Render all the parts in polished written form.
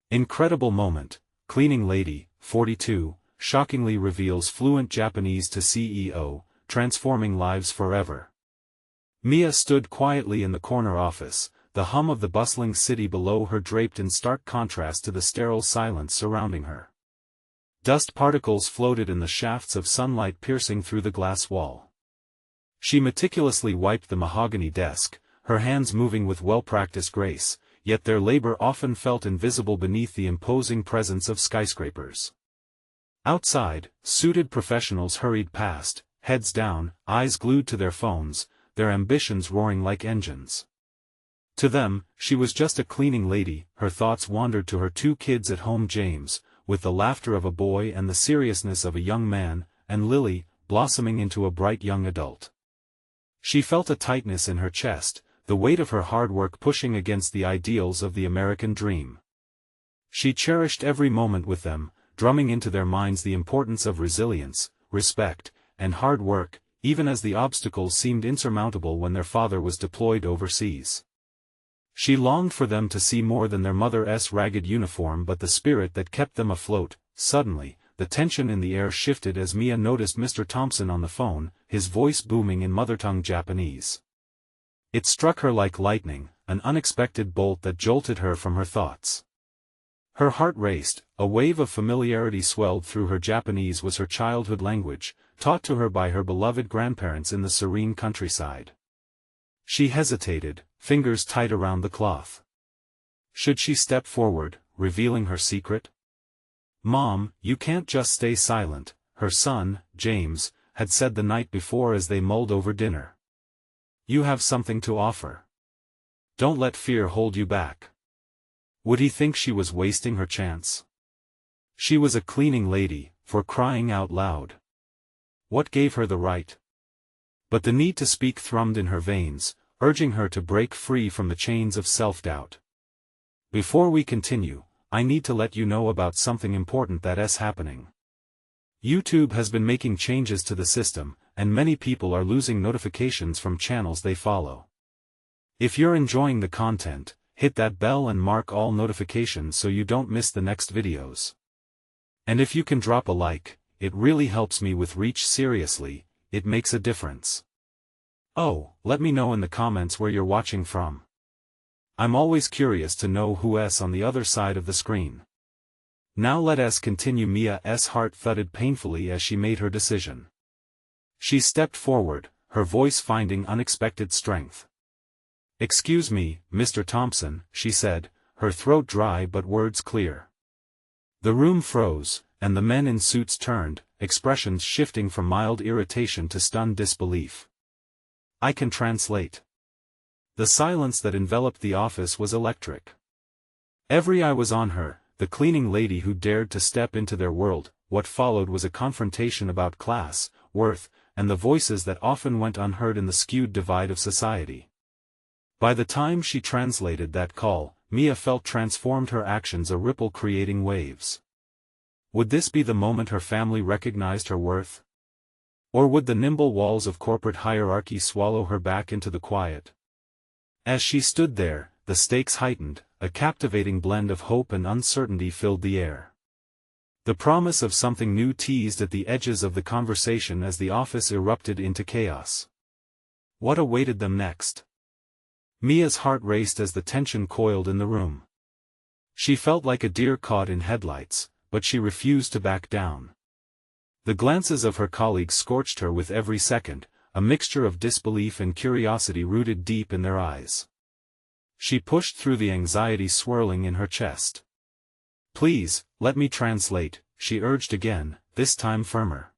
Incredible moment, cleaning lady, 42, shockingly reveals fluent Japanese to CEO, transforming lives forever. Mia stood quietly in the corner office, the hum of the bustling city below her draped in stark contrast to the sterile silence surrounding her. Dust particles floated in the shafts of sunlight piercing through the glass wall. She meticulously wiped the mahogany desk, her hands moving with well-practiced grace, yet their labor often felt invisible beneath the imposing presence of skyscrapers. Outside, suited professionals hurried past, heads down, eyes glued to their phones, their ambitions roaring like engines. To them, she was just a cleaning lady. Her thoughts wandered to her 2 kids at home, James, with the laughter of a boy and the seriousness of a young man, and Lily, blossoming into a bright young adult. She felt a tightness in her chest, the weight of her hard work pushing against the ideals of the American dream. She cherished every moment with them, drumming into their minds the importance of resilience, respect, and hard work, even as the obstacles seemed insurmountable when their father was deployed overseas. She longed for them to see more than their mother's ragged uniform but the spirit that kept them afloat. Suddenly, the tension in the air shifted as Mia noticed Mr. Thompson on the phone, his voice booming in mother-tongue Japanese. It struck her like lightning, an unexpected bolt that jolted her from her thoughts. Her heart raced, a wave of familiarity swelled through her. Japanese was her childhood language, taught to her by her beloved grandparents in the serene countryside. She hesitated, fingers tight around the cloth. Should she step forward, revealing her secret? "Mom, you can't just stay silent," her son, James, had said the night before as they mulled over dinner. "You have something to offer. Don't let fear hold you back." Would he think she was wasting her chance? She was a cleaning lady, for crying out loud. What gave her the right? But the need to speak thrummed in her veins, urging her to break free from the chains of self-doubt. Before we continue, I need to let you know about something important that's happening. YouTube has been making changes to the system, and many people are losing notifications from channels they follow. If you're enjoying the content, hit that bell and mark all notifications so you don't miss the next videos. And if you can drop a like, it really helps me with reach. Seriously, it makes a difference. Oh, let me know in the comments where you're watching from. I'm always curious to know who's on the other side of the screen. Now let us continue. Mia's heart thudded painfully as she made her decision. She stepped forward, her voice finding unexpected strength. "Excuse me, Mr. Thompson," she said, her throat dry but words clear. The room froze, and the men in suits turned, expressions shifting from mild irritation to stunned disbelief. "I can translate." The silence that enveloped the office was electric. Every eye was on her, the cleaning lady who dared to step into their world. What followed was a confrontation about class, worth, and the voices that often went unheard in the skewed divide of society. By the time she translated that call, Mia felt transformed, her actions a ripple creating waves. Would this be the moment her family recognized her worth? Or would the nimble walls of corporate hierarchy swallow her back into the quiet? As she stood there, the stakes heightened, a captivating blend of hope and uncertainty filled the air. The promise of something new teased at the edges of the conversation as the office erupted into chaos. What awaited them next? Mia's heart raced as the tension coiled in the room. She felt like a deer caught in headlights, but she refused to back down. The glances of her colleagues scorched her with every second, a mixture of disbelief and curiosity rooted deep in their eyes. She pushed through the anxiety swirling in her chest. "Please, let me translate," she urged again, this time firmer.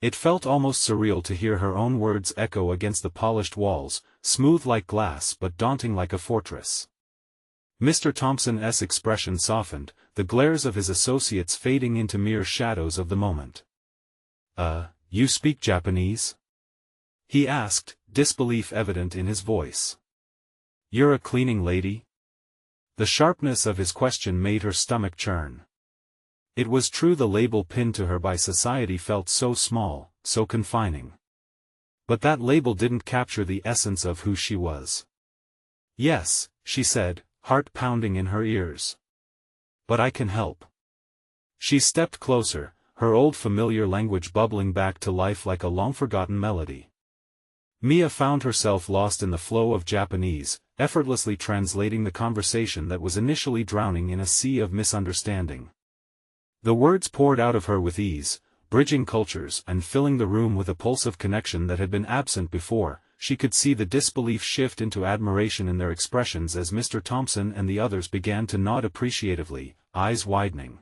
It felt almost surreal to hear her own words echo against the polished walls, smooth like glass but daunting like a fortress. Mr. Thompson's expression softened, the glares of his associates fading into mere shadows of the moment. You speak Japanese?" he asked, disbelief evident in his voice. "You're a cleaning lady?" The sharpness of his question made her stomach churn. It was true, the label pinned to her by society felt so small, so confining. But that label didn't capture the essence of who she was. "Yes," she said, heart pounding in her ears. But I can help. She stepped closer, her old familiar language bubbling back to life like a long-forgotten melody. Mia found herself lost in the flow of Japanese, effortlessly translating the conversation that was initially drowning in a sea of misunderstanding. The words poured out of her with ease, bridging cultures and filling the room with a pulse of connection that had been absent before. She could see the disbelief shift into admiration in their expressions as Mr. Thompson and the others began to nod appreciatively, eyes widening.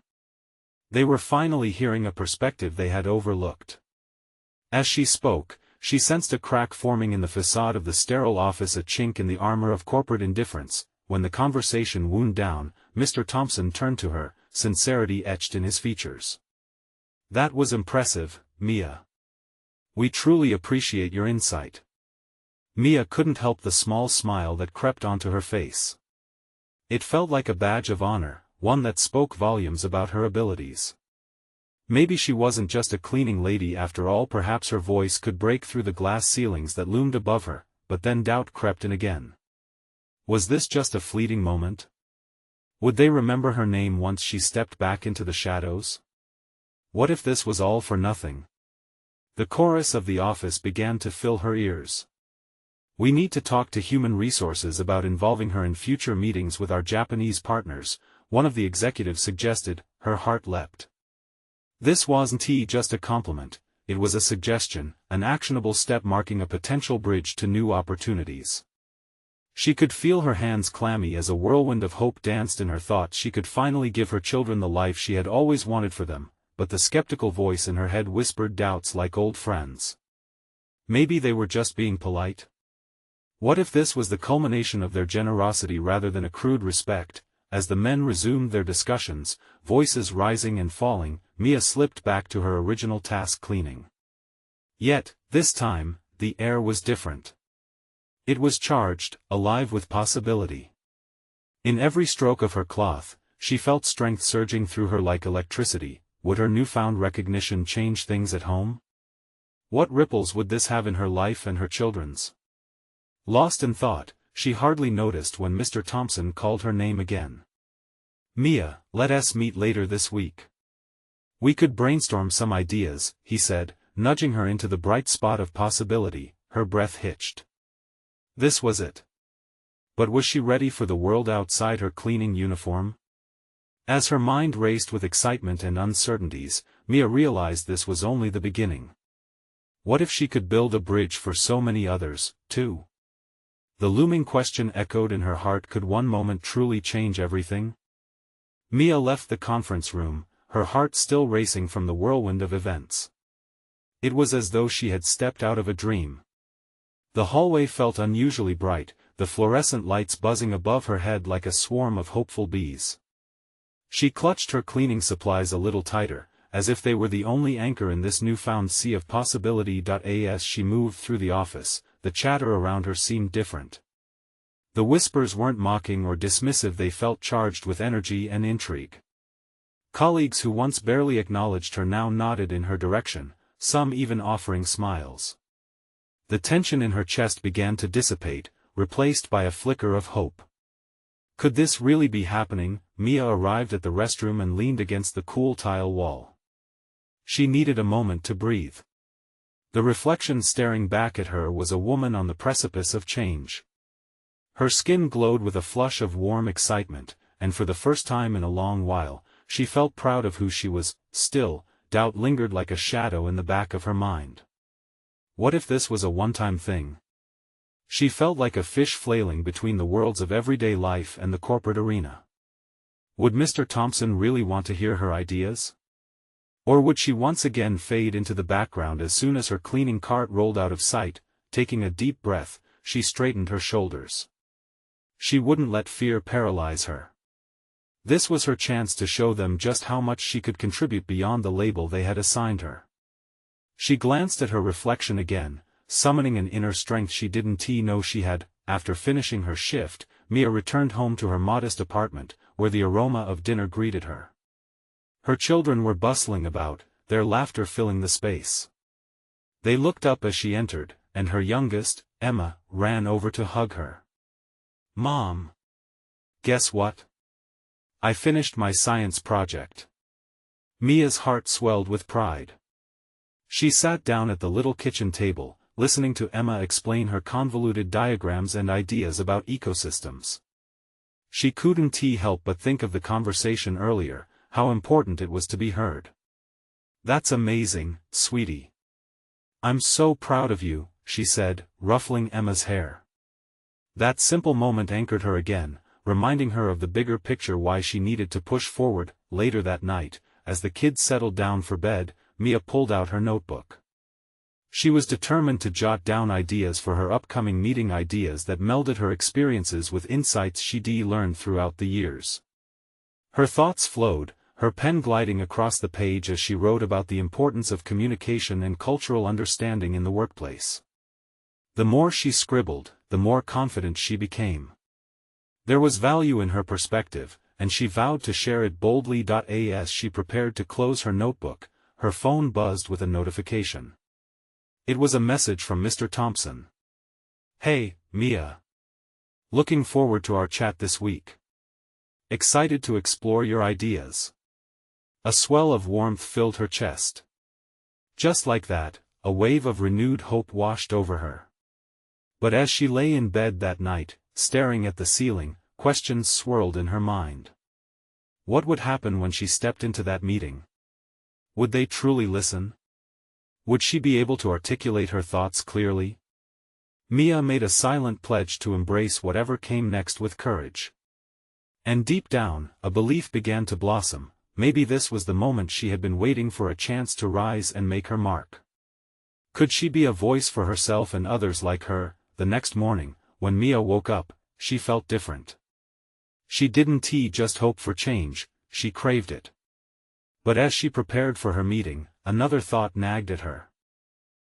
They were finally hearing a perspective they had overlooked. As she spoke, she sensed a crack forming in the facade of the sterile office, a chink in the armor of corporate indifference. When the conversation wound down, Mr. Thompson turned to her, sincerity etched in his features. "That was impressive, Mia. We truly appreciate your insight." Mia couldn't help the small smile that crept onto her face. It felt like a badge of honor, one that spoke volumes about her abilities. Maybe she wasn't just a cleaning lady after all. Perhaps her voice could break through the glass ceilings that loomed above her. But then doubt crept in again. Was this just a fleeting moment? Would they remember her name once she stepped back into the shadows? What if this was all for nothing? The chorus of the office began to fill her ears. "We need to talk to human resources about involving her in future meetings with our Japanese partners," one of the executives suggested. Her heart leapt. This wasn't just a compliment, it was a suggestion, an actionable step marking a potential bridge to new opportunities. She could feel her hands clammy as a whirlwind of hope danced in her thoughts. She could finally give her children the life she had always wanted for them, but the skeptical voice in her head whispered doubts like old friends. Maybe they were just being polite? What if this was the culmination of their generosity rather than a crude respect? As the men resumed their discussions, voices rising and falling, Mia slipped back to her original task, cleaning. Yet, this time, the air was different. It was charged, alive with possibility. In every stroke of her cloth, she felt strength surging through her like electricity. Would her newfound recognition change things at home? What ripples would this have in her life and her children's? Lost in thought, she hardly noticed when Mr. Thompson called her name again. "Mia, let us meet later this week. We could brainstorm some ideas," he said, nudging her into the bright spot of possibility. Her breath hitched. This was it. But was she ready for the world outside her cleaning uniform? As her mind raced with excitement and uncertainties, Mia realized this was only the beginning. What if she could build a bridge for so many others, too? The looming question echoed in her heart. Could one moment truly change everything? Mia left the conference room, her heart still racing from the whirlwind of events. It was as though she had stepped out of a dream. The hallway felt unusually bright, the fluorescent lights buzzing above her head like a swarm of hopeful bees. She clutched her cleaning supplies a little tighter, as if they were the only anchor in this newfound sea of possibility. As she moved through the office, the chatter around her seemed different. The whispers weren't mocking or dismissive, they felt charged with energy and intrigue. Colleagues who once barely acknowledged her now nodded in her direction, some even offering smiles. The tension in her chest began to dissipate, replaced by a flicker of hope. Could this really be happening? Mia arrived at the restroom and leaned against the cool tile wall. She needed a moment to breathe. The reflection staring back at her was a woman on the precipice of change. Her skin glowed with a flush of warm excitement, and for the first time in a long while, she felt proud of who she was. Still, doubt lingered like a shadow in the back of her mind. What if this was a one-time thing? She felt like a fish flailing between the worlds of everyday life and the corporate arena. Would Mr. Thompson really want to hear her ideas? Or would she once again fade into the background? As soon as her cleaning cart rolled out of sight, taking a deep breath, she straightened her shoulders. She wouldn't let fear paralyze her. This was her chance to show them just how much she could contribute beyond the label they had assigned her. She glanced at her reflection again, summoning an inner strength she didn't know she had. After finishing her shift, Mia returned home to her modest apartment, where the aroma of dinner greeted her. Her children were bustling about, their laughter filling the space. They looked up as she entered, and her youngest, Emma, ran over to hug her. "Mom! Guess what? I finished my science project. Mia's heart swelled with pride. She sat down at the little kitchen table, listening to Emma explain her convoluted diagrams and ideas about ecosystems. She couldn't help but think of the conversation earlier, how important it was to be heard. That's amazing, sweetie. I'm so proud of you, she said, ruffling Emma's hair. That simple moment anchored her again, reminding her of the bigger picture why she needed to push forward. Later that night, as the kids settled down for bed, Mia pulled out her notebook. She was determined to jot down ideas for her upcoming meeting, ideas that melded her experiences with insights she'd learned throughout the years. Her thoughts flowed, her pen gliding across the page as she wrote about the importance of communication and cultural understanding in the workplace. The more she scribbled, the more confident she became. There was value in her perspective, and she vowed to share it boldly. As she prepared to close her notebook, her phone buzzed with a notification. It was a message from Mr. Thompson. Hey, Mia. Looking forward to our chat this week. Excited to explore your ideas. A swell of warmth filled her chest. Just like that, a wave of renewed hope washed over her. But as she lay in bed that night, staring at the ceiling, questions swirled in her mind. What would happen when she stepped into that meeting? Would they truly listen? Would she be able to articulate her thoughts clearly? Mia made a silent pledge to embrace whatever came next with courage. And deep down, a belief began to blossom. Maybe this was the moment she had been waiting for, a chance to rise and make her mark. Could she be a voice for herself and others like her? The next morning, when Mia woke up, she felt different. She didn't just hope for change, she craved it. But as she prepared for her meeting, another thought nagged at her.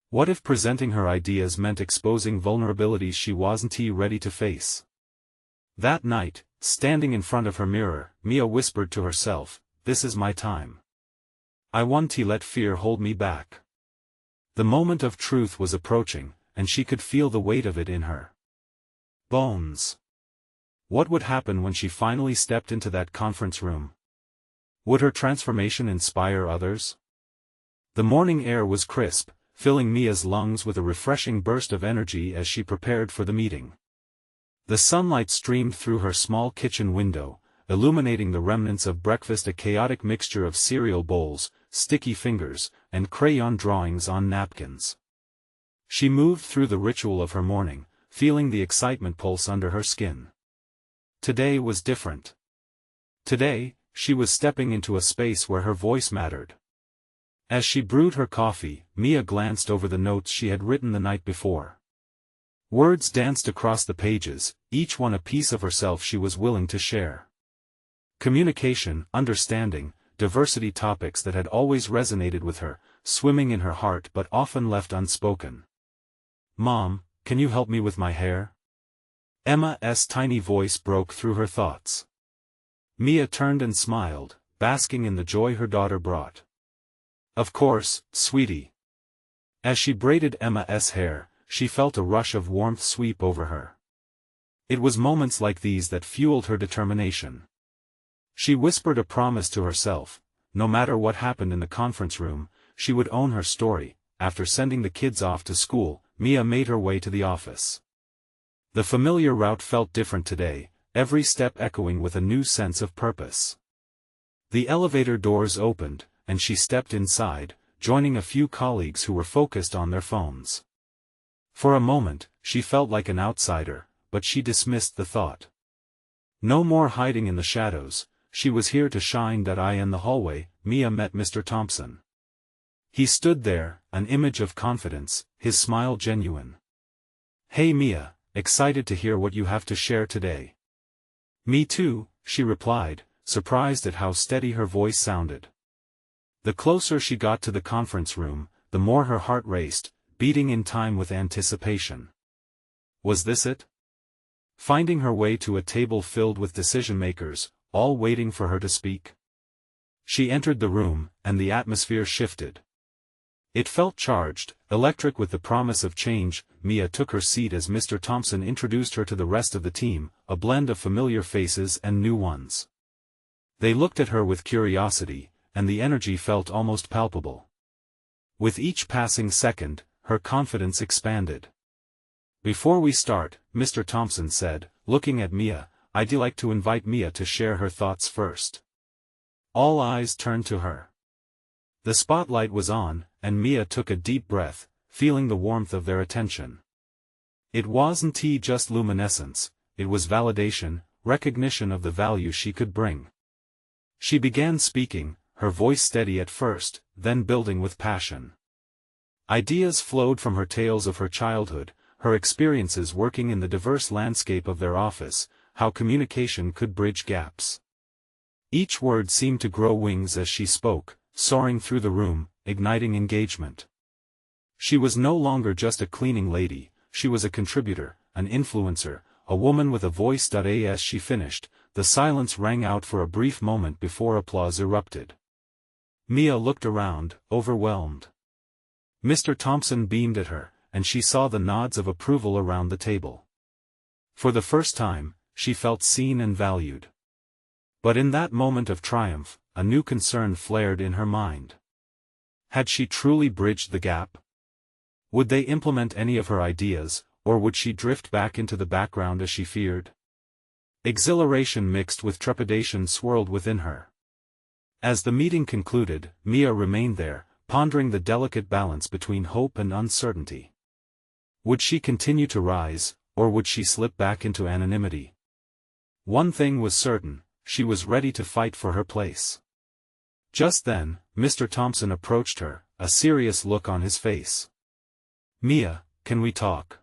What if presenting her ideas meant exposing vulnerabilities she wasn't ready to face? That night, standing in front of her mirror, Mia whispered to herself, "This is my time. I won't let fear hold me back." The moment of truth was approaching, and she could feel the weight of it in her bones. What would happen when she finally stepped into that conference room? Would her transformation inspire others? The morning air was crisp, filling Mia's lungs with a refreshing burst of energy as she prepared for the meeting. The sunlight streamed through her small kitchen window, illuminating the remnants of breakfast, a chaotic mixture of cereal bowls, sticky fingers, and crayon drawings on napkins. She moved through the ritual of her morning, feeling the excitement pulse under her skin. Today was different. Today, she was stepping into a space where her voice mattered. As she brewed her coffee, Mia glanced over the notes she had written the night before. Words danced across the pages, each one a piece of herself she was willing to share. Communication, understanding, diversity, topics that had always resonated with her, swimming in her heart but often left unspoken. "Mom, can you help me with my hair?" Emma's tiny voice broke through her thoughts. Mia turned and smiled, basking in the joy her daughter brought. "Of course, sweetie." As she braided Emma's hair, she felt a rush of warmth sweep over her. It was moments like these that fueled her determination. She whispered a promise to herself: no matter what happened in the conference room, she would own her story. After sending the kids off to school, Mia made her way to the office. The familiar route felt different today, every step echoing with a new sense of purpose. The elevator doors opened, and she stepped inside, joining a few colleagues who were focused on their phones. For a moment, she felt like an outsider, but she dismissed the thought. No more hiding in the shadows, she was here to shine. In the hallway, Mia met Mr. Thompson. He stood there, an image of confidence, his smile genuine. "Hey Mia, excited to hear what you have to share today." "Me too," she replied, surprised at how steady her voice sounded. The closer she got to the conference room, the more her heart raced, beating in time with anticipation. Was this it? Finding her way to a table filled with decision-makers, all waiting for her to speak? She entered the room, and the atmosphere shifted. It felt charged, electric with the promise of change. Mia took her seat as Mr. Thompson introduced her to the rest of the team, a blend of familiar faces and new ones. They looked at her with curiosity, and the energy felt almost palpable. With each passing second, her confidence expanded. "Before we start," Mr. Thompson said, looking at Mia, "I'd like to invite Mia to share her thoughts first." All eyes turned to her. The spotlight was on, and Mia took a deep breath, feeling the warmth of their attention. It wasn't just luminescence, it was validation, recognition of the value she could bring. She began speaking, her voice steady at first, then building with passion. Ideas flowed from her tales of her childhood, her experiences working in the diverse landscape of their office, how communication could bridge gaps. Each word seemed to grow wings as she spoke, soaring through the room, igniting engagement. She was no longer just a cleaning lady, she was a contributor, an influencer, a woman with a voice. As she finished, the silence rang out for a brief moment before applause erupted. Mia looked around, overwhelmed. Mr. Thompson beamed at her, and she saw the nods of approval around the table. For the first time, she felt seen and valued. But in that moment of triumph, a new concern flared in her mind. Had she truly bridged the gap? Would they implement any of her ideas, or would she drift back into the background as she feared? Exhilaration mixed with trepidation swirled within her. As the meeting concluded, Mia remained there, pondering the delicate balance between hope and uncertainty. Would she continue to rise, or would she slip back into anonymity? One thing was certain, she was ready to fight for her place. Just then, Mr. Thompson approached her, a serious look on his face. "Mia, can we talk?"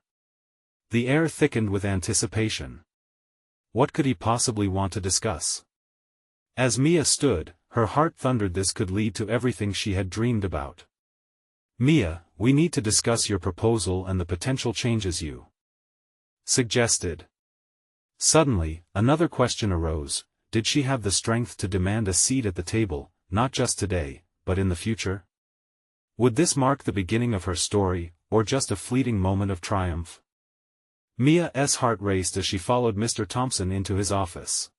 The air thickened with anticipation. What could he possibly want to discuss? As Mia stood, her heart thundered this could lead to everything she had dreamed about. "Mia, we need to discuss your proposal and the potential changes you suggested." Suddenly, another question arose: did she have the strength to demand a seat at the table, not just today, but in the future? Would this mark the beginning of her story, or just a fleeting moment of triumph? Mia's heart raced as she followed Mr. Thompson into his office.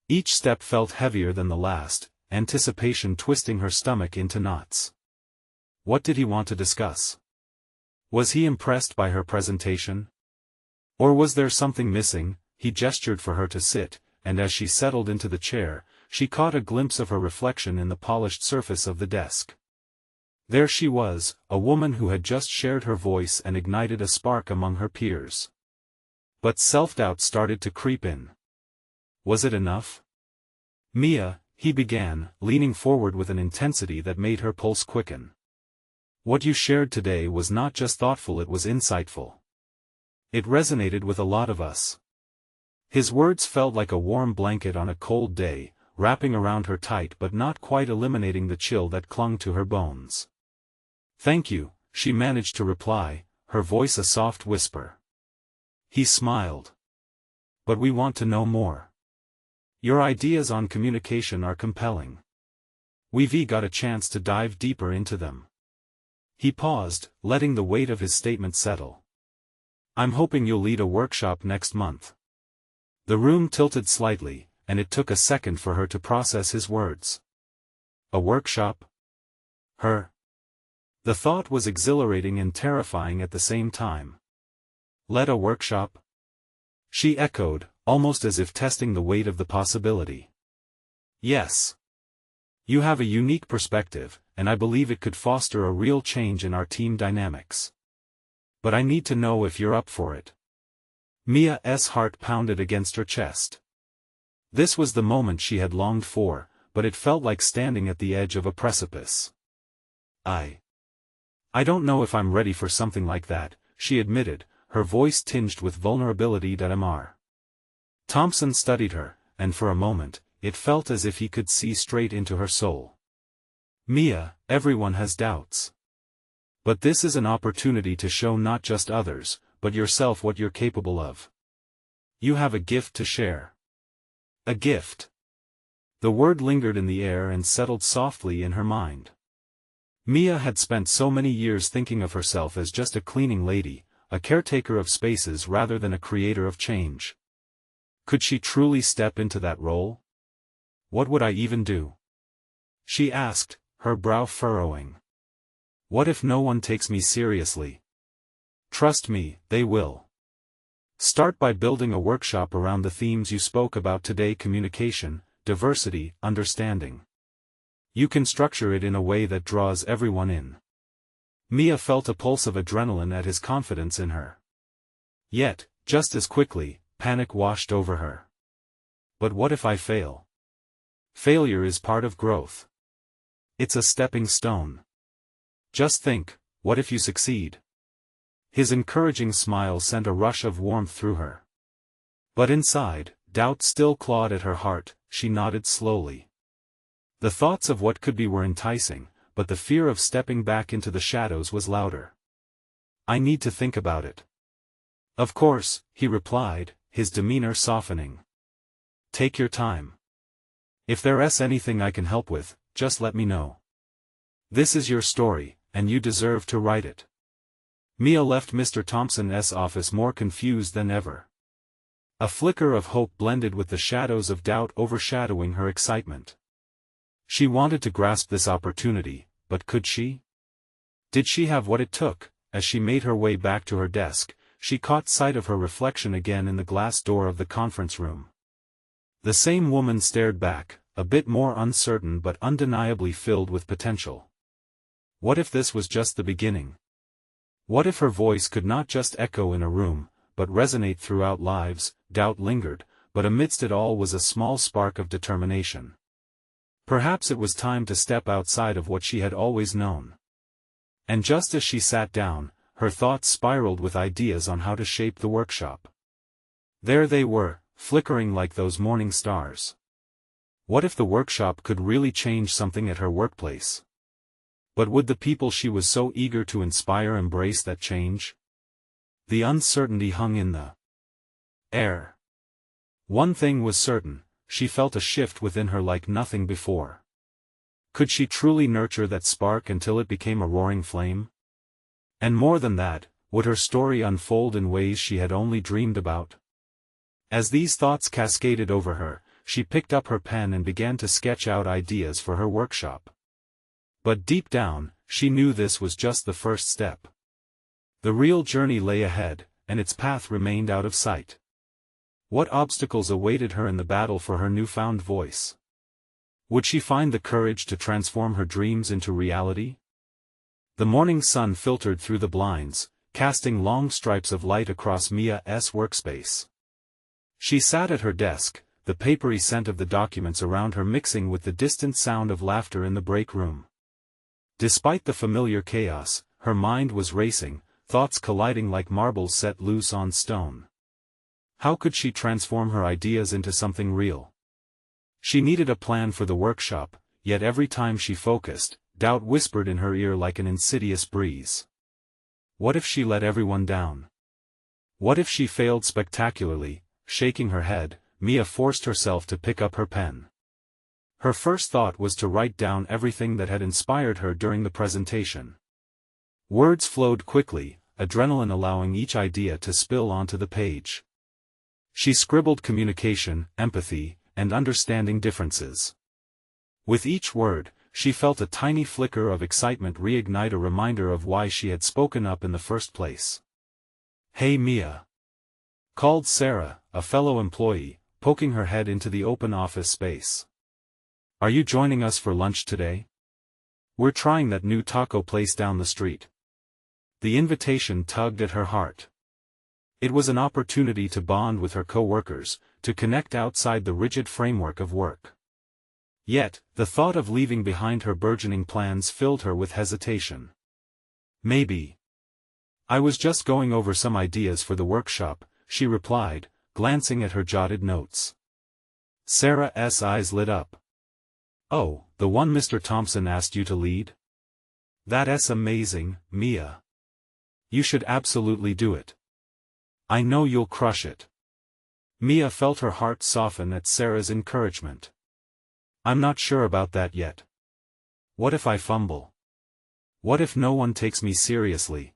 Each step felt heavier than the last, anticipation twisting her stomach into knots. What did he want to discuss? Was he impressed by her presentation? Or was there something missing? He gestured for her to sit, and as she settled into the chair, she caught a glimpse of her reflection in the polished surface of the desk. There she was, a woman who had just shared her voice and ignited a spark among her peers. But self-doubt started to creep in. Was it enough? "Mia," he began, leaning forward with an intensity that made her pulse quicken. "What you shared today was not just thoughtful, it was insightful. It resonated with a lot of us." His words felt like a warm blanket on a cold day, wrapping around her tight but not quite eliminating the chill that clung to her bones. "Thank you," she managed to reply, her voice a soft whisper. He smiled. "But we want to know more. Your ideas on communication are compelling. We've got a chance to dive deeper into them." He paused, letting the weight of his statement settle. "I'm hoping you'll lead a workshop next month." The room tilted slightly, and it took a second for her to process his words. A workshop? Her? The thought was exhilarating and terrifying at the same time. "Lead a workshop?" She echoed, almost as if testing the weight of the possibility. "Yes. You have a unique perspective, and I believe it could foster a real change in our team dynamics. But I need to know if you're up for it." Mia's heart pounded against her chest. This was the moment she had longed for, but it felt like standing at the edge of a precipice. I don't know if I'm ready for something like that," she admitted, her voice tinged with vulnerability. Thompson studied her, and for a moment, it felt as if he could see straight into her soul. "Mia, everyone has doubts. But this is an opportunity to show not just others, but yourself what you're capable of. You have a gift to share." A gift. The word lingered in the air and settled softly in her mind. Mia had spent so many years thinking of herself as just a cleaning lady, a caretaker of spaces rather than a creator of change. Could she truly step into that role? What would I even do? She asked, her brow furrowing. What if no one takes me seriously? Trust me, they will. Start by building a workshop around the themes you spoke about today: communication, diversity, understanding. You can structure it in a way that draws everyone in. Mia felt a pulse of adrenaline at his confidence in her. Yet, just as quickly, panic washed over her. But what if I fail? Failure is part of growth. It's a stepping stone. Just think, what if you succeed? His encouraging smile sent a rush of warmth through her. But inside, doubt still clawed at her heart. She nodded slowly. The thoughts of what could be were enticing, but the fear of stepping back into the shadows was louder. I need to think about it. Of course, he replied, his demeanor softening. Take your time. If there's anything I can help with, just let me know. This is your story, and you deserve to write it. Mia left Mr. Thompson's office more confused than ever. A flicker of hope blended with the shadows of doubt overshadowing her excitement. She wanted to grasp this opportunity, but could she? Did she have what it took? As she made her way back to her desk, she caught sight of her reflection again in the glass door of the conference room. The same woman stared back, a bit more uncertain but undeniably filled with potential. What if this was just the beginning? What if her voice could not just echo in a room, but resonate throughout lives? Doubt lingered, but amidst it all was a small spark of determination. Perhaps it was time to step outside of what she had always known. And just as she sat down, her thoughts spiraled with ideas on how to shape the workshop. There they were, flickering like those morning stars. What if the workshop could really change something at her workplace? But would the people she was so eager to inspire embrace that change? The uncertainty hung in the air. One thing was certain, she felt a shift within her like nothing before. Could she truly nurture that spark until it became a roaring flame? And more than that, would her story unfold in ways she had only dreamed about? As these thoughts cascaded over her, she picked up her pen and began to sketch out ideas for her workshop. But deep down, she knew this was just the first step. The real journey lay ahead, and its path remained out of sight. What obstacles awaited her in the battle for her newfound voice? Would she find the courage to transform her dreams into reality? The morning sun filtered through the blinds, casting long stripes of light across Mia's workspace. She sat at her desk, the papery scent of the documents around her mixing with the distant sound of laughter in the break room. Despite the familiar chaos, her mind was racing, thoughts colliding like marbles set loose on stone. How could she transform her ideas into something real? She needed a plan for the workshop, yet every time she focused, doubt whispered in her ear like an insidious breeze. What if she let everyone down? What if she failed spectacularly? Shaking her head, Mia forced herself to pick up her pen. Her first thought was to write down everything that had inspired her during the presentation. Words flowed quickly, adrenaline allowing each idea to spill onto the page. She scribbled communication, empathy, and understanding differences. With each word, she felt a tiny flicker of excitement reignite, a reminder of why she had spoken up in the first place. "Hey Mia," called Sarah, a fellow employee, poking her head into the open office space. "Are you joining us for lunch today? We're trying that new taco place down the street." The invitation tugged at her heart. It was an opportunity to bond with her co-workers, to connect outside the rigid framework of work. Yet, the thought of leaving behind her burgeoning plans filled her with hesitation. "Maybe. I was just going over some ideas for the workshop," she replied, glancing at her jotted notes. Sarah's eyes lit up. "Oh, the one Mr. Thompson asked you to lead? That's amazing, Mia. You should absolutely do it. I know you'll crush it." Mia felt her heart soften at Sarah's encouragement. "I'm not sure about that yet. What if I fumble? What if no one takes me seriously?"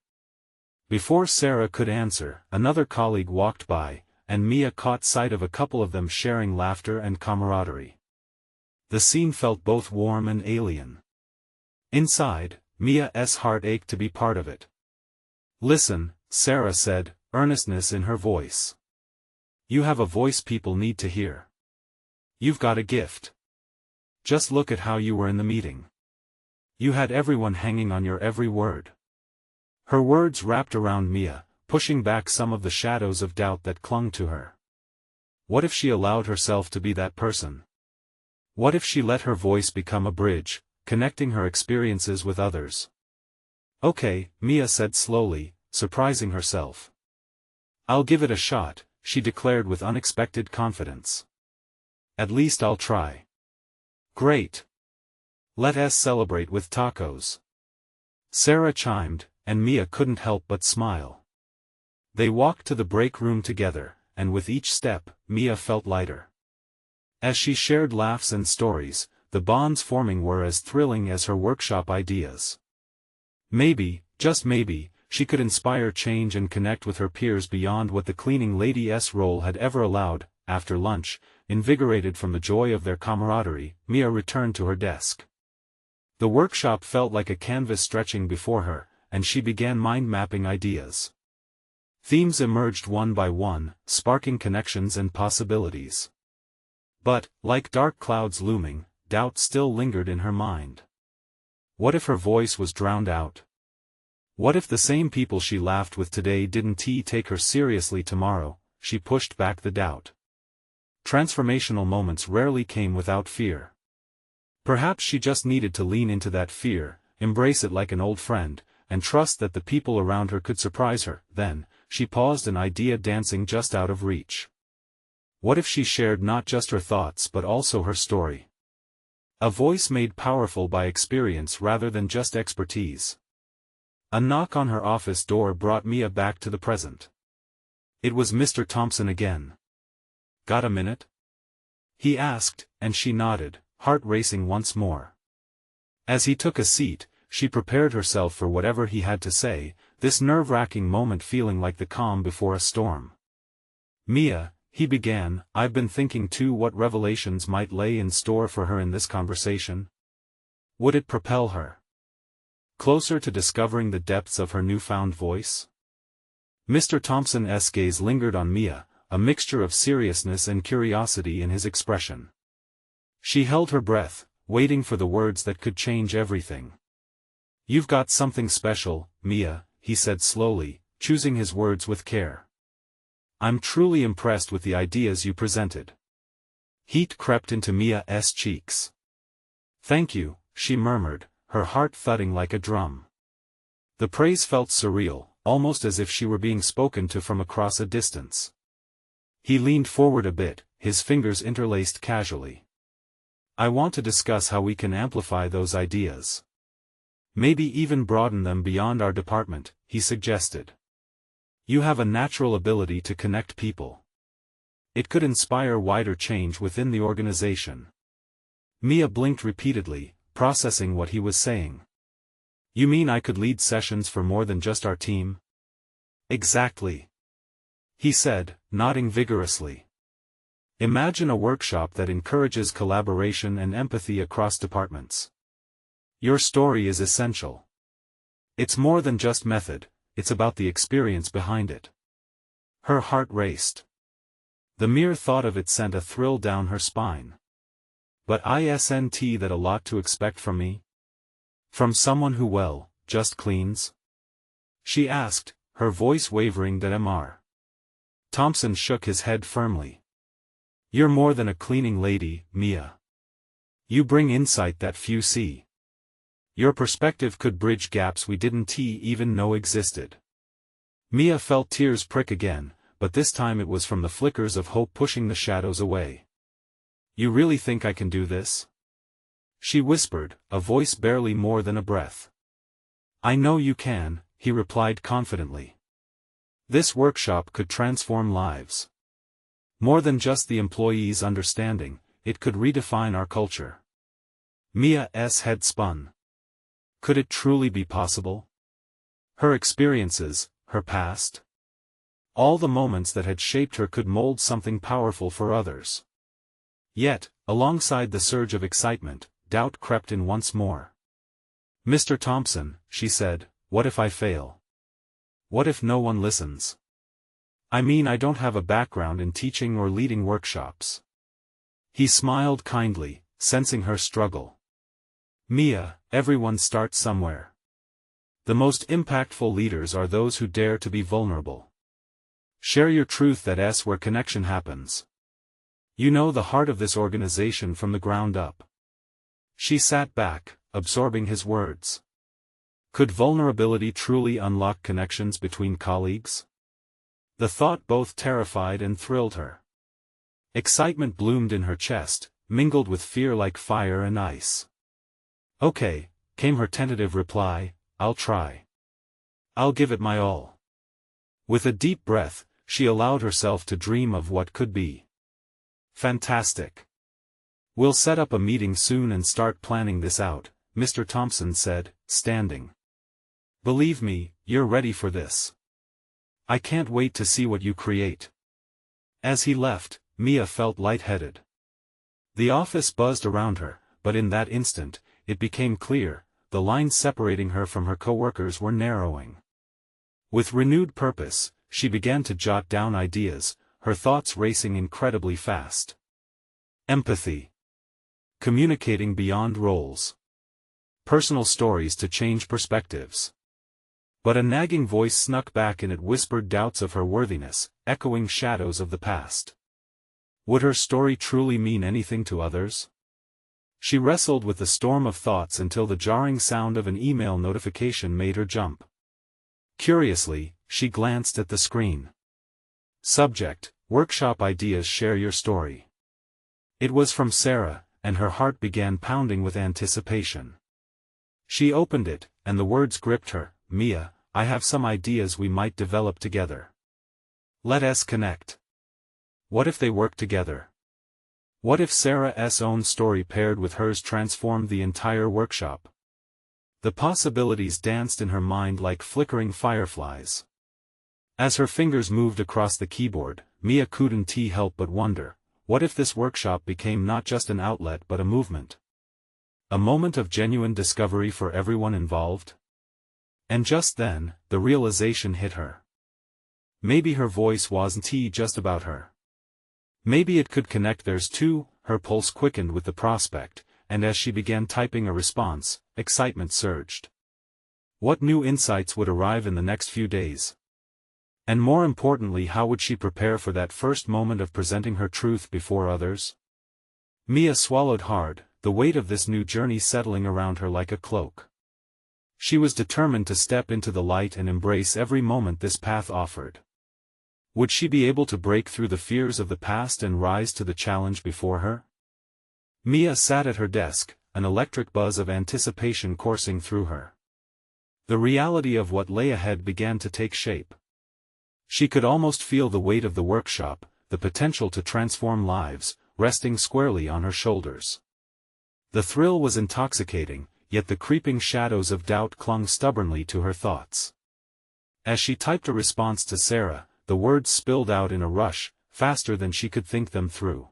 Before Sarah could answer, another colleague walked by, and Mia caught sight of a couple of them sharing laughter and camaraderie. The scene felt both warm and alien. Inside, Mia's heart ached to be part of it. "Listen," Sarah said, earnestness in her voice. "You have a voice people need to hear. You've got a gift. Just look at how you were in the meeting. You had everyone hanging on your every word." Her words wrapped around Mia, pushing back some of the shadows of doubt that clung to her. What if she allowed herself to be that person? What if she let her voice become a bridge, connecting her experiences with others? "Okay," Mia said slowly, surprising herself. "I'll give it a shot," she declared with unexpected confidence. "At least I'll try." "Great. Let us celebrate with tacos." Sarah chimed, and Mia couldn't help but smile. They walked to the break room together, and with each step, Mia felt lighter. As she shared laughs and stories, the bonds forming were as thrilling as her workshop ideas. Maybe, just maybe, she could inspire change and connect with her peers beyond what the cleaning lady's role had ever allowed. After lunch, invigorated from the joy of their camaraderie, Mia returned to her desk. The workshop felt like a canvas stretching before her, and she began mind-mapping ideas. Themes emerged one by one, sparking connections and possibilities. But, like dark clouds looming, doubt still lingered in her mind. What if her voice was drowned out? What if the same people she laughed with today didn't take her seriously tomorrow? She pushed back the doubt. Transformational moments rarely came without fear. Perhaps she just needed to lean into that fear, embrace it like an old friend, and trust that the people around her could surprise her. Then, she paused, an idea dancing just out of reach. What if she shared not just her thoughts but also her story? A voice made powerful by experience rather than just expertise. A knock on her office door brought Mia back to the present. It was Mr. Thompson again. "Got a minute?" he asked, and she nodded, heart racing once more. As he took a seat, she prepared herself for whatever he had to say, this nerve-wracking moment feeling like the calm before a storm. "Mia," he began, "I've been thinking too what revelations might lay in store for her in this conversation. Would it propel her closer to discovering the depths of her newfound voice?" Mr. Thompson's gaze lingered on Mia, a mixture of seriousness and curiosity in his expression. She held her breath, waiting for the words that could change everything. "You've got something special, Mia," he said slowly, choosing his words with care. "I'm truly impressed with the ideas you presented." Heat crept into Mia's cheeks. "Thank you," she murmured, her heart thudding like a drum. The praise felt surreal, almost as if she were being spoken to from across a distance. He leaned forward a bit, his fingers interlaced casually. "I want to discuss how we can amplify those ideas. Maybe even broaden them beyond our department," he suggested. "You have a natural ability to connect people. It could inspire wider change within the organization." Mia blinked repeatedly, processing what he was saying. "You mean I could lead sessions for more than just our team?" "Exactly," he said, nodding vigorously. "Imagine a workshop that encourages collaboration and empathy across departments. Your story is essential. It's more than just method, it's about the experience behind it." Her heart raced. The mere thought of it sent a thrill down her spine. "But isn't that a lot to expect from me? From someone who just cleans?" she asked, her voice wavering. "Mr. Thompson shook his head firmly. "You're more than a cleaning lady, Mia. You bring insight that few see. Your perspective could bridge gaps we didn't even know existed." Mia felt tears prick again, but this time it was from the flickers of hope pushing the shadows away. "You really think I can do this?" she whispered, a voice barely more than a breath. "I know you can," he replied confidently. "This workshop could transform lives. More than just the employees' understanding, it could redefine our culture." Mia's head spun. Could it truly be possible? Her experiences, her past, all the moments that had shaped her could mold something powerful for others. Yet, Alongside the surge of excitement, doubt crept in once more. "Mr. Thompson," she said, "what if I fail? What if no one listens? I mean, I don't have a background in teaching or leading workshops." He smiled kindly, sensing her struggle. "Mia, everyone starts somewhere. The most impactful leaders are those who dare to be vulnerable. Share your truth, that's where connection happens. You know the heart of this organization from the ground up." She sat back, absorbing his words. Could vulnerability truly unlock connections between colleagues? The thought both terrified and thrilled her. Excitement bloomed in her chest, mingled with fear like fire and ice. "Okay," came her tentative reply, "I'll try. I'll give it my all." With a deep breath, she allowed herself to dream of what could be. "Fantastic. We'll set up a meeting soon and start planning this out," Mr. Thompson said, standing. "Believe me, you're ready for this. I can't wait to see what you create." As he left, Mia felt lightheaded. The office buzzed around her, but in that instant, it became clear, the lines separating her from her coworkers were narrowing. With renewed purpose, she began to jot down ideas, her thoughts racing incredibly fast. Empathy. Communicating beyond roles. Personal stories to change perspectives. But a nagging voice snuck back and it whispered doubts of her worthiness, echoing shadows of the past. Would her story truly mean anything to others? She wrestled with the storm of thoughts until the jarring sound of an email notification made her jump. Curiously, she glanced at the screen. Subject: Workshop Ideas, share your story. It was from Sarah, and her heart began pounding with anticipation. She opened it, and the words gripped her. "Mia, I have some ideas we might develop together. Let us connect. What if they work together? What if Sarah's own story paired with hers transformed the entire workshop?" The possibilities danced in her mind like flickering fireflies. As her fingers moved across the keyboard, Mia couldn't help but wonder, what if this workshop became not just an outlet but a movement? A moment of genuine discovery for everyone involved? And just then, the realization hit her. Maybe her voice wasn't just about her. Maybe it could connect theirs too. Her pulse quickened with the prospect, and as she began typing a response, excitement surged. What new insights would arrive in the next few days? And more importantly, how would she prepare for that first moment of presenting her truth before others? Mia swallowed hard, the weight of this new journey settling around her like a cloak. She was determined to step into the light and embrace every moment this path offered. Would she be able to break through the fears of the past and rise to the challenge before her? Mia sat at her desk, an electric buzz of anticipation coursing through her. The reality of what lay ahead began to take shape. She could almost feel the weight of the workshop, the potential to transform lives, resting squarely on her shoulders. The thrill was intoxicating, yet the creeping shadows of doubt clung stubbornly to her thoughts. As she typed a response to Sarah, the words spilled out in a rush, faster than she could think them through.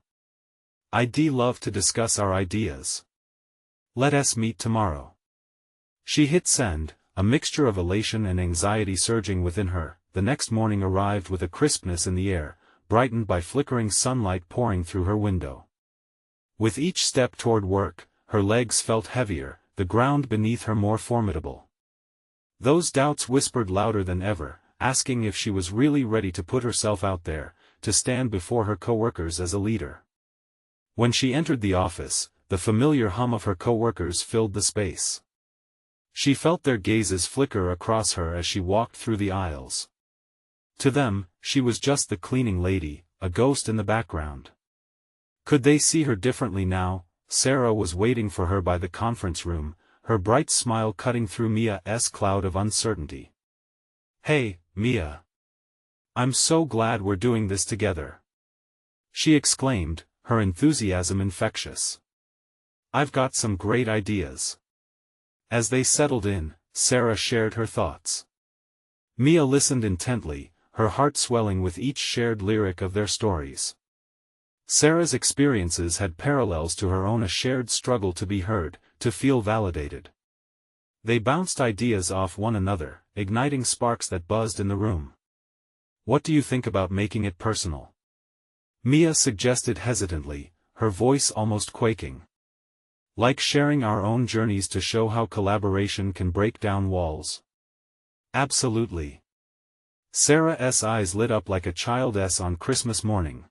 "I'd love to discuss our ideas. Let us meet tomorrow." She hit send, a mixture of elation and anxiety surging within her. The next morning arrived with a crispness in the air, brightened by flickering sunlight pouring through her window. With each step toward work, her legs felt heavier, the ground beneath her more formidable. Those doubts whispered louder than ever, asking if she was really ready to put herself out there, to stand before her coworkers as a leader. When she entered the office, the familiar hum of her coworkers filled the space. She felt their gazes flicker across her as she walked through the aisles. To them, she was just the cleaning lady, a ghost in the background. Could they see her differently now? Sarah was waiting for her by the conference room, her bright smile cutting through Mia's cloud of uncertainty. "Hey, Mia. I'm so glad we're doing this together," she exclaimed, her enthusiasm infectious. "I've got some great ideas." As they settled in, Sarah shared her thoughts. Mia listened intently, her heart swelling with each shared lyric of their stories. Sarah's experiences had parallels to her own, a shared struggle to be heard, to feel validated. They bounced ideas off one another, igniting sparks that buzzed in the room. "What do you think about making it personal?" Mia suggested hesitantly, her voice almost quaking. "Like sharing our own journeys to show how collaboration can break down walls." "Absolutely." Sarah's eyes lit up like a child's on Christmas morning.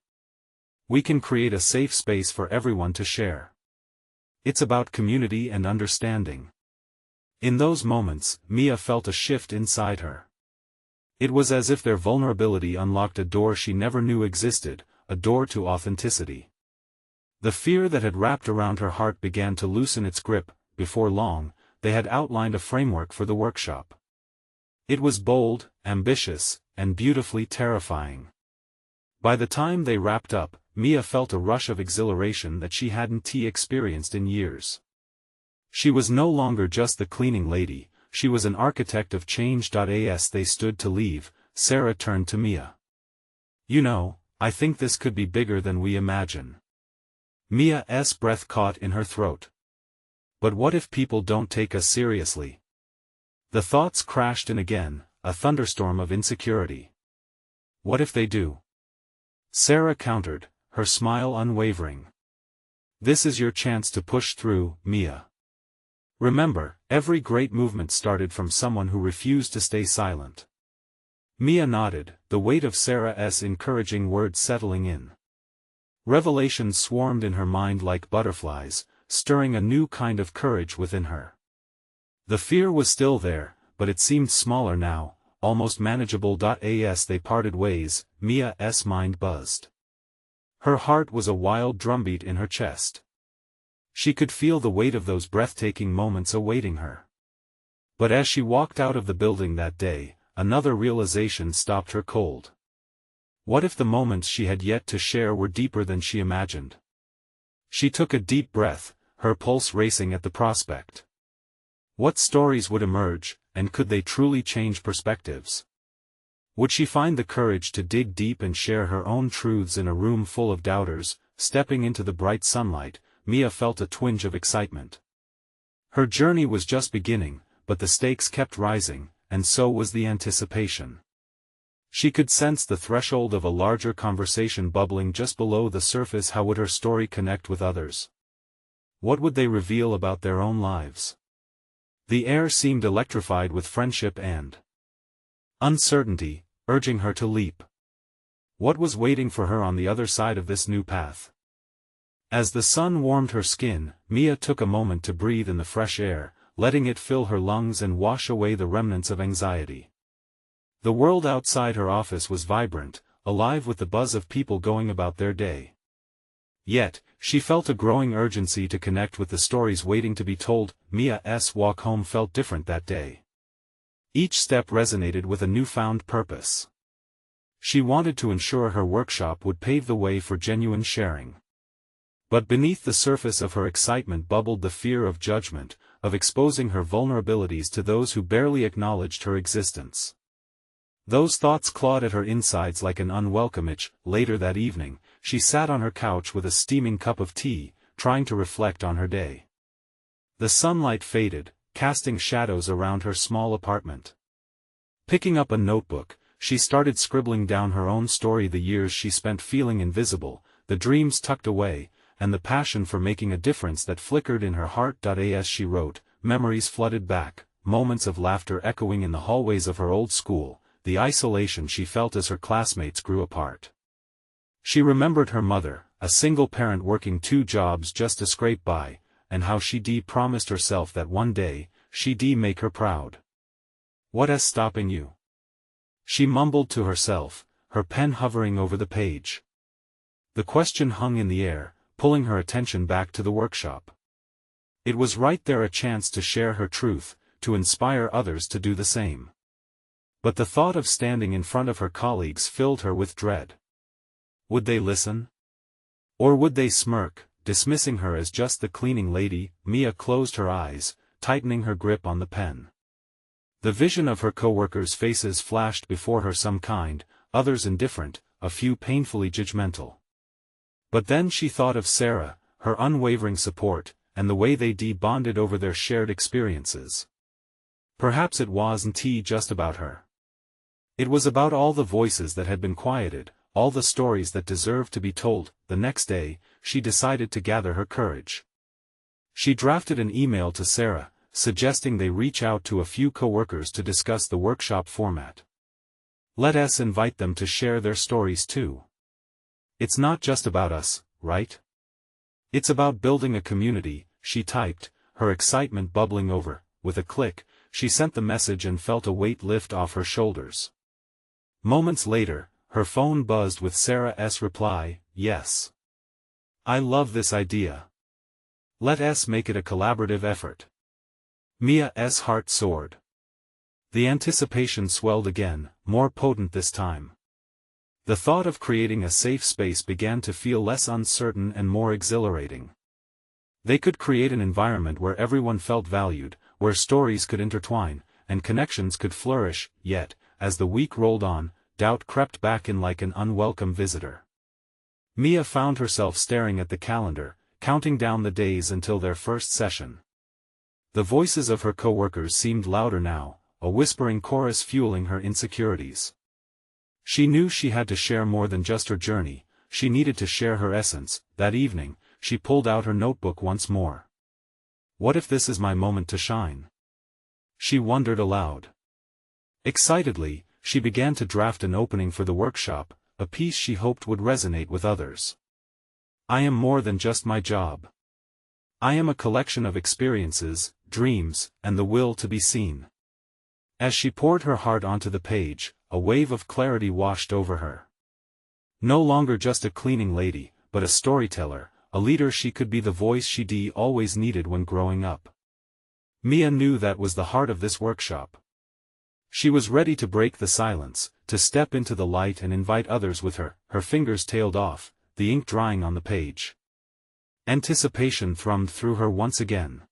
"We can create a safe space for everyone to share. It's about community and understanding." In those moments, Mia felt a shift inside her. It was as if their vulnerability unlocked a door she never knew existed, a door to authenticity. The fear that had wrapped around her heart began to loosen its grip. Before long, they had outlined a framework for the workshop. It was bold, ambitious, and beautifully terrifying. By the time they wrapped up, Mia felt a rush of exhilaration that she hadn't experienced in years. She was no longer just the cleaning lady, she was an architect of change. As they stood to leave, Sarah turned to Mia. "You know, I think this could be bigger than we imagine." Mia's breath caught in her throat. "But what if people don't take us seriously?" The thoughts crashed in again, a thunderstorm of insecurity. "What if they do?" Sarah countered, her smile unwavering. "This is your chance to push through, Mia. Remember, every great movement started from someone who refused to stay silent." Mia nodded, the weight of Sarah's encouraging words settling in. Revelations swarmed in her mind like butterflies, stirring a new kind of courage within her. The fear was still there, but it seemed smaller now, almost manageable. As they parted ways, Mia's mind buzzed. Her heart was a wild drumbeat in her chest. She could feel the weight of those breathtaking moments awaiting her. But as she walked out of the building that day, another realization stopped her cold. What if the moments she had yet to share were deeper than she imagined? She took a deep breath, her pulse racing at the prospect. What stories would emerge, and could they truly change perspectives? Would she find the courage to dig deep and share her own truths in a room full of doubters? Stepping into the bright sunlight, Mia felt a twinge of excitement. Her journey was just beginning, but the stakes kept rising, and so was the anticipation. She could sense the threshold of a larger conversation bubbling just below the surface. How would her story connect with others? What would they reveal about their own lives? The air seemed electrified with friendship and uncertainty, urging her to leap. What was waiting for her on the other side of this new path? As the sun warmed her skin, Mia took a moment to breathe in the fresh air, letting it fill her lungs and wash away the remnants of anxiety. The world outside her office was vibrant, alive with the buzz of people going about their day. Yet, she felt a growing urgency to connect with the stories waiting to be told. Mia's walk home felt different that day. Each step resonated with a newfound purpose. She wanted to ensure her workshop would pave the way for genuine sharing. But beneath the surface of her excitement bubbled the fear of judgment, of exposing her vulnerabilities to those who barely acknowledged her existence. Those thoughts clawed at her insides like an unwelcome itch. Later that evening, she sat on her couch with a steaming cup of tea, trying to reflect on her day. The sunlight faded, casting shadows around her small apartment. Picking up a notebook, she started scribbling down her own story, the years she spent feeling invisible, the dreams tucked away, and the passion for making a difference that flickered in her heart. As she wrote, memories flooded back, moments of laughter echoing in the hallways of her old school, the isolation she felt as her classmates grew apart. She remembered her mother, a single parent working 2 jobs just to scrape by, and how she'd promised herself that one day, she'd make her proud. "What's stopping you?" she mumbled to herself, her pen hovering over the page. The question hung in the air, pulling her attention back to the workshop. It was right there, a chance to share her truth, to inspire others to do the same. But the thought of standing in front of her colleagues filled her with dread. Would they listen? Or would they smirk, dismissing her as just the cleaning lady? Mia closed her eyes, tightening her grip on the pen. The vision of her coworkers' faces flashed before her, some kind, others indifferent, a few painfully judgmental. But then she thought of Sarah, her unwavering support, and the way they bonded over their shared experiences. Perhaps it wasn't just about her. It was about all the voices that had been quieted, all the stories that deserved to be told. The next day, she decided to gather her courage. She drafted an email to Sarah, suggesting they reach out to a few coworkers to discuss the workshop format. Let us invite them to share their stories too. It's not just about us, right? It's about building a community, she typed, her excitement bubbling over. With a click, she sent the message and felt a weight lift off her shoulders. Moments later, her phone buzzed with Sarah's reply, "Yes. I love this idea. Let us make it a collaborative effort." Mia's heart soared. The anticipation swelled again, more potent this time. The thought of creating a safe space began to feel less uncertain and more exhilarating. They could create an environment where everyone felt valued, where stories could intertwine, and connections could flourish. Yet, as the week rolled on, doubt crept back in like an unwelcome visitor. Mia found herself staring at the calendar, counting down the days until their first session. The voices of her coworkers seemed louder now, a whispering chorus fueling her insecurities. She knew she had to share more than just her journey, she needed to share her essence. That evening, she pulled out her notebook once more. What if this is my moment to shine? She wondered aloud. Excitedly, she began to draft an opening for the workshop, a piece she hoped would resonate with others. I am more than just my job. I am a collection of experiences, dreams, and the will to be seen. As she poured her heart onto the page, a wave of clarity washed over her. No longer just a cleaning lady, but a storyteller, a leader. She could be the voice she always needed when growing up. Mia knew that was the heart of this workshop. She was ready to break the silence, to step into the light and invite others with her. Her fingers tailed off, the ink drying on the page. Anticipation thrummed through her once again.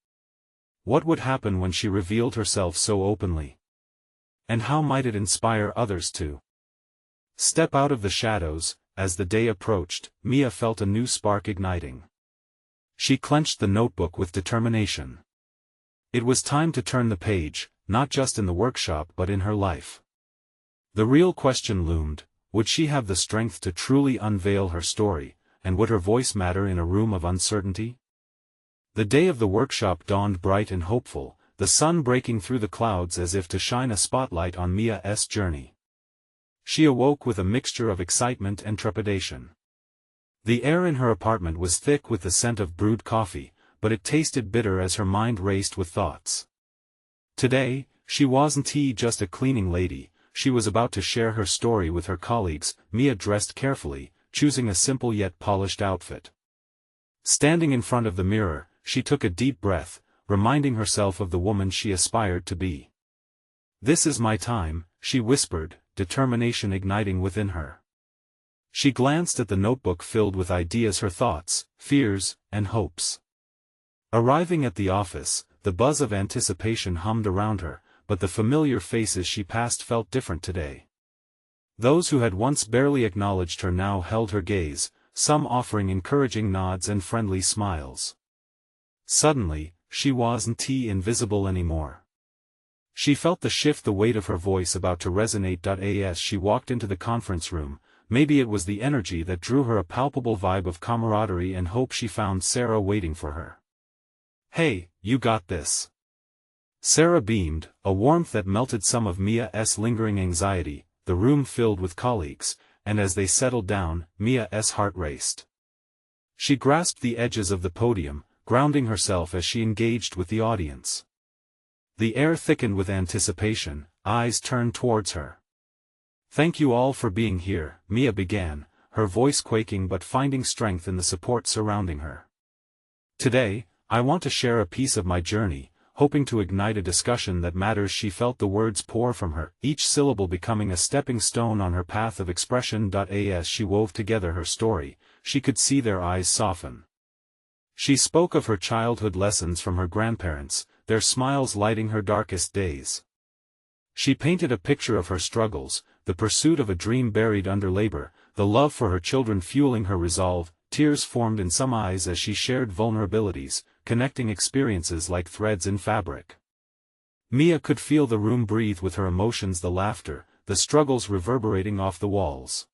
What would happen when she revealed herself so openly? And how might it inspire others to step out of the shadows? As the day approached, Mia felt a new spark igniting. She clenched the notebook with determination. It was time to turn the page, not just in the workshop but in her life. The real question loomed: would she have the strength to truly unveil her story, and would her voice matter in a room of uncertainty? The day of the workshop dawned bright and hopeful, the sun breaking through the clouds as if to shine a spotlight on Mia's journey. She awoke with a mixture of excitement and trepidation. The air in her apartment was thick with the scent of brewed coffee, but it tasted bitter as her mind raced with thoughts. Today, she wasn't just a cleaning lady, she was about to share her story with her colleagues. Mia dressed carefully, choosing a simple yet polished outfit. Standing in front of the mirror, she took a deep breath, reminding herself of the woman she aspired to be. "This is my time," she whispered, determination igniting within her. She glanced at the notebook filled with ideas, her thoughts, fears, and hopes. Arriving at the office, the buzz of anticipation hummed around her, but the familiar faces she passed felt different today. Those who had once barely acknowledged her now held her gaze, some offering encouraging nods and friendly smiles. Suddenly, she wasn't invisible anymore. She felt the shift, the weight of her voice about to resonate. As she walked into the conference room, maybe it was the energy that drew her, a palpable vibe of camaraderie and hope. She found Sarah waiting for her. "Hey, you got this." Sarah beamed, a warmth that melted some of Mia's lingering anxiety. The room filled with colleagues, and as they settled down, Mia's heart raced. She grasped the edges of the podium, grounding herself as she engaged with the audience. The air thickened with anticipation, eyes turned towards her. "Thank you all for being here," Mia began, her voice quaking but finding strength in the support surrounding her. "Today, I want to share a piece of my journey, hoping to ignite a discussion that matters." She felt the words pour from her, each syllable becoming a stepping stone on her path of expression. As she wove together her story, she could see their eyes soften. She spoke of her childhood, lessons from her grandparents, their smiles lighting her darkest days. She painted a picture of her struggles, the pursuit of a dream buried under labor, the love for her children fueling her resolve. tears formed in some eyes as she shared vulnerabilities, connecting experiences like threads in fabric. Mia could feel the room breathe with her emotions, the laughter, the struggles reverberating off the walls.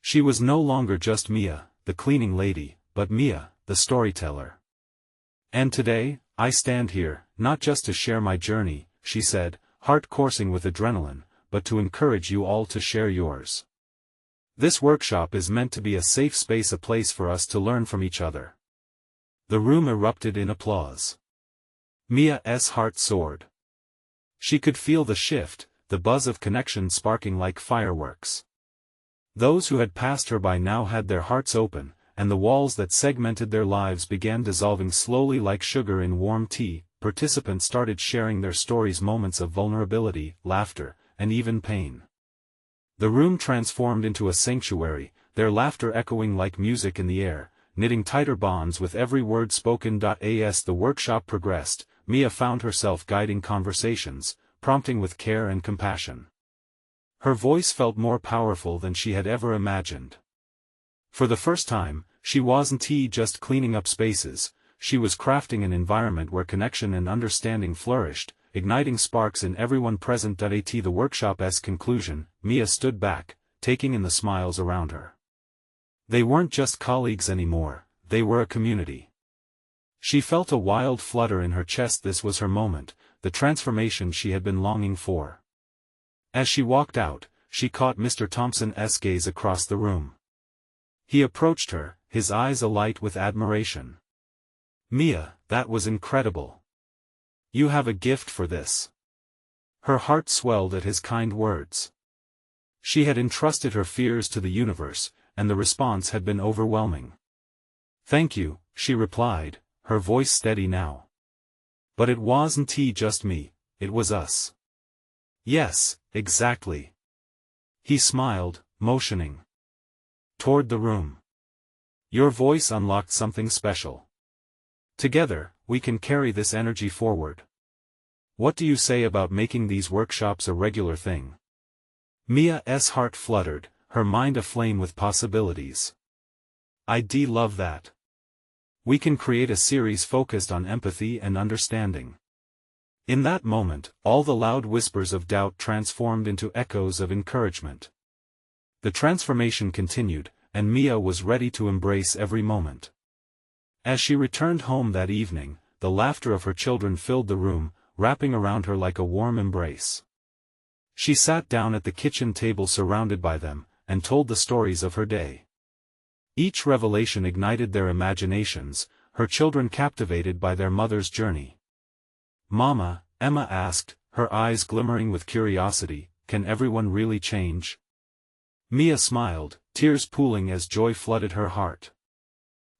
She was no longer just Mia, the cleaning lady, but Mia, the storyteller. "And today, I stand here, not just to share my journey," she said, heart coursing with adrenaline, "but to encourage you all to share yours. This workshop is meant to be a safe space, a place for us to learn from each other." The room erupted in applause. Mia's heart soared. She could feel the shift, the buzz of connection sparking like fireworks. Those who had passed her by now had their hearts open, and the walls that segmented their lives began dissolving slowly like sugar in warm tea. Participants started sharing their stories, moments of vulnerability, laughter, and even pain. The room transformed into a sanctuary, their laughter echoing like music in the air, knitting tighter bonds with every word spoken. As the workshop progressed, Mia found herself guiding conversations, prompting with care and compassion. Her voice felt more powerful than she had ever imagined. For the first time, she wasn't just cleaning up spaces, she was crafting an environment where connection and understanding flourished, igniting sparks in everyone present. At the workshop's conclusion, Mia stood back, taking in the smiles around her. They weren't just colleagues anymore, they were a community. She felt a wild flutter in her chest. This was her moment, the transformation she had been longing for. As she walked out, she caught Mr. Thompson's gaze across the room. He approached her, his eyes alight with admiration. "Mia, that was incredible. You have a gift for this." Her heart swelled at his kind words. She had entrusted her fears to the universe, and the response had been overwhelming. "Thank you," she replied, her voice steady now. "But it wasn't just me, it was us." "Yes, exactly." He smiled, motioning toward the room. "Your voice unlocked something special. Together, we can carry this energy forward. What do you say about making these workshops a regular thing?" Mia's heart fluttered, her mind aflame with possibilities. "I'd love that. We can create a series focused on empathy and understanding." In that moment, all the loud whispers of doubt transformed into echoes of encouragement. The transformation continued, and Mia was ready to embrace every moment. As she returned home that evening, the laughter of her children filled the room, wrapping around her like a warm embrace. She sat down at the kitchen table surrounded by them, and told the stories of her day. Each revelation ignited their imaginations, her children captivated by their mother's journey. "Mama," Emma asked, her eyes glimmering with curiosity, "can everyone really change?" Mia smiled, tears pooling as joy flooded her heart.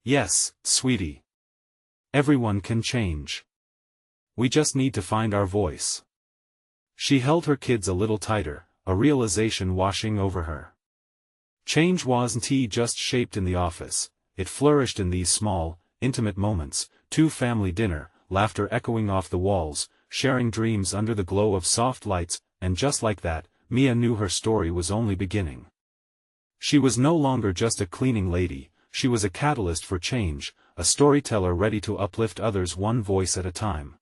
"Yes, sweetie. Everyone can change. We just need to find our voice." She held her kids a little tighter, a realization washing over her. Change wasn't just shaped in the office, it flourished in these small, intimate moments, family dinner, laughter echoing off the walls, sharing dreams under the glow of soft lights, and just like that, Mia knew her story was only beginning. She was no longer just a cleaning lady, she was a catalyst for change, a storyteller ready to uplift others one voice at a time.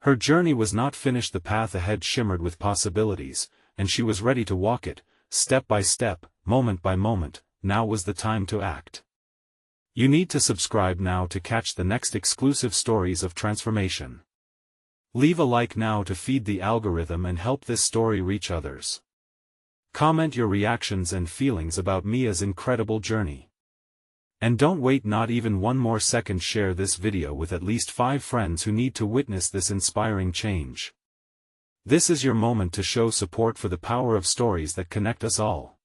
Her journey was not finished, the path ahead shimmered with possibilities, and she was ready to walk it, step by step, moment by moment. Now was the time to act. You need to subscribe now to catch the next exclusive stories of transformation. Leave a like now to feed the algorithm and help this story reach others. Comment your reactions and feelings about Mia's incredible journey. And don't wait not even one more second, share this video with at least 5 friends who need to witness this inspiring change. This is your moment to show support for the power of stories that connect us all.